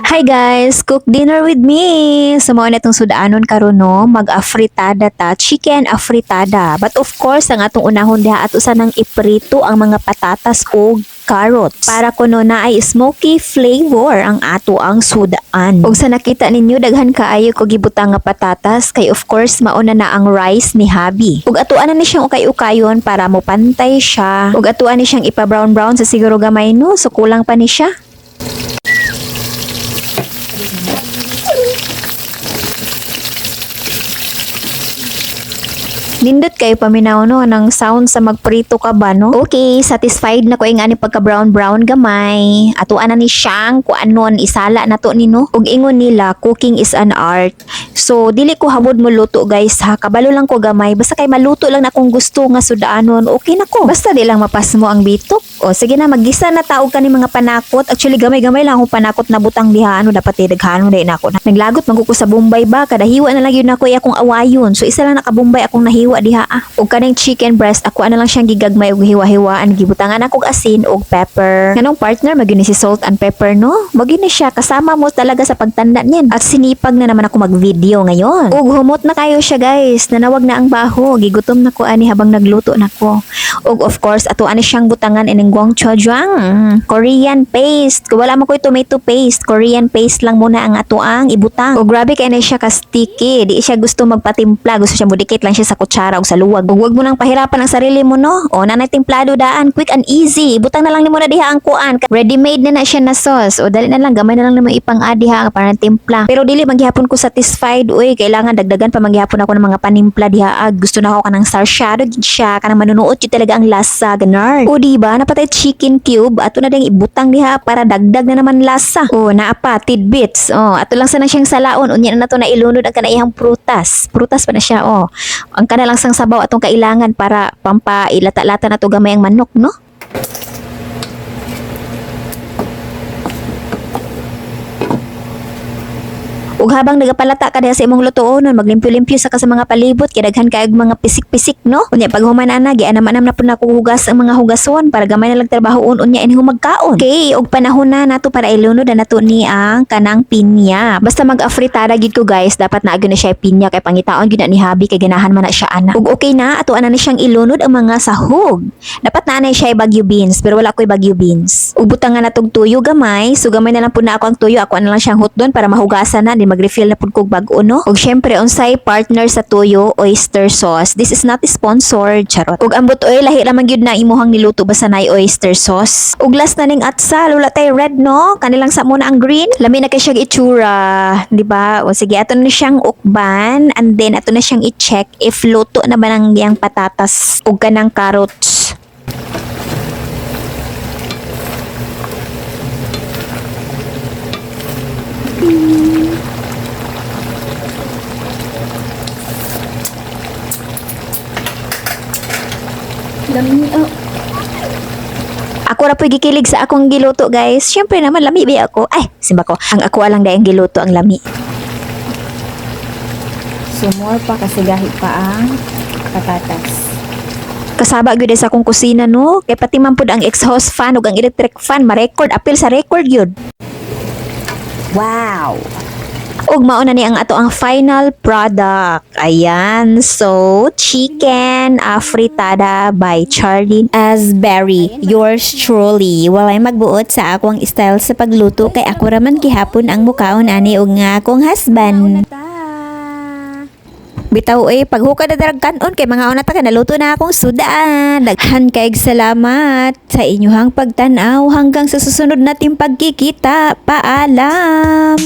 Hi guys, cook dinner with me. Sa mga natong sudaanon karon no, mag-afritada ta, chicken afritada. But of course, ang atong unahon diha ato sa nang iprito ang mga patatas o carrots para kuno na ay smoky flavor ang ato ang sudaan. Ug sa nakita ninyo daghan kaayo ko gibutang nga patatas kay of course mauna na ang rice ni Habi. Ug atuan na ni siyang ukay-ukayon para mo pantay siya. Ug atuan ni siyang ipa-brown sa siguro gamay no, so kulang pa ni siya. Nindot kayo paminaw no ng sound sa magprito ka ba no? Okay, satisfied na ko yung ani pagka brown gamay. Atuan na ni siyang kuanon isala na to ni no. Ug ingon nila cooking is an art. So dili ko habod mo luto guys ha. Kabalo lang ko gamay basta kay maluto lang na kung gusto nga sudaanon. Okay na ko. Basta di lang mapas mo ang bitok. O sige na maggisa na taog ka ni mga panakot. Actually gamay-gamay lang akong panakot na butang diha ano dapat daghano dai nako. Naglagot magkuko sa Bombay ba kada hiwa na lang yun nako akong awayon. So isa lang nakabombay akong nahiwa diha ug kanang chicken breast ako ana lang siyang gigagmay ug hiwa-hiwaan gibutangan akong asin ug pepper nganong partner magyuni si salt and pepper no magyuni siya kasama mo talaga sa pagtanda niyan at sinipag na naman ako mag-video ngayon ug humot na kayo siya guys nanawag na ang baho gigutom na ko ani habang nagluto nako ug of course ato ani siyang butangan ining gwangchojang Korean paste kung wala mo koy tomato paste Korean paste lang muna ang ato ang ibutang ug grabe kay na siya ka sticky di siya gusto magpatimpla gusto siya mudikit lang siya sa kutsara ug sa luwag ug wag mo nang pahirapan ang sarili mo no o nanay timplado daan quick and easy butang na lang nimo na diha ang kuan ready made na siya na sauce o dali na lang gamay na lang nimo ipang-add diha para timpla pero dili maghihapon ko satisfied uy kailangan dagdagan pa maghihapon ako ng mga panimpla diha gusto na ako kanang sarsyado gid siya kanang manunuot yun talaga ang lasa ganar o diba napatay chicken cube ato na ding ibutang diha para dagdag na naman lasa o naapa tidbits ato lang sana siyang salaon unya na nato na ilunod ang kanayang prutas pa na siya ang kanalang sang sabaw atong kailangan para pampailata-lata na to gamay ang manok no. Ug habang nagapalata ka diha sa imong lutuonon maglimpyo-limpyo sa mga palibot kay daghan kaayog mga pisik-pisik no unya pag human ana gianam-anam na pud nako hugas ang mga hugason para gamay na lang trabahoon unya inhi magkaon okay ug panahon na nato para ilunod na nato ni ang kanang pinya basta mag-afritada gid ko guys dapat na na siya pinya kay pangitaon gid na ni Habi kay ganahan man na siya ana ug okay na ato ana ni siyang ilunod ang mga sahog dapat na anay siya bagyo beans pero wala koy bagyo beans ug butangan natong tuyo gamay so gamay na lang pud na ako ang tuyo ako na lang siyang hotdon para mahugasan na mag-refill na pud kog bag-o no ug syempre unsay partner sa tuyo oyster sauce this is not sponsored charot ug ambot oy lahi ra man gyud na imuhang niluto basta nay oyster sauce ug last na ning atsal wala tay red no kanilang sa muna ang green lami na kay siya itsura di ba o sige ato na siyang ukban and then ato na siyang i-check if luto na ba nang yang patatas ug kanang carrots. Lami ako ra po'y gikilig sa akong giluto guys. Syempre naman lami ba ako. Ay, simba ko. Ang ako lang dahil giluto ang lami. Sumor pa kasi gahi pa ang patatas. Kasaba gyud sa akong kusina no. Kay pati man pud ang exhaust fan ug ang electric fan ma-record apil sa record gyud. Wow. Ug mao na ni ang ato ang final product. Ayan. So, chicken afritada by Charlene Asbury. Yours truly. Walay magbuot sa akong style sa pagluto kay ako raman gihapon ang mukaon ani og nga akong husband. Bitaw paghuka na darag kanon kay mga una ta kay naluto na akong sudaan. Daghan kayog salamat sa inyong pagtanaw hanggang sa susunod nating pagkikita. Paalam.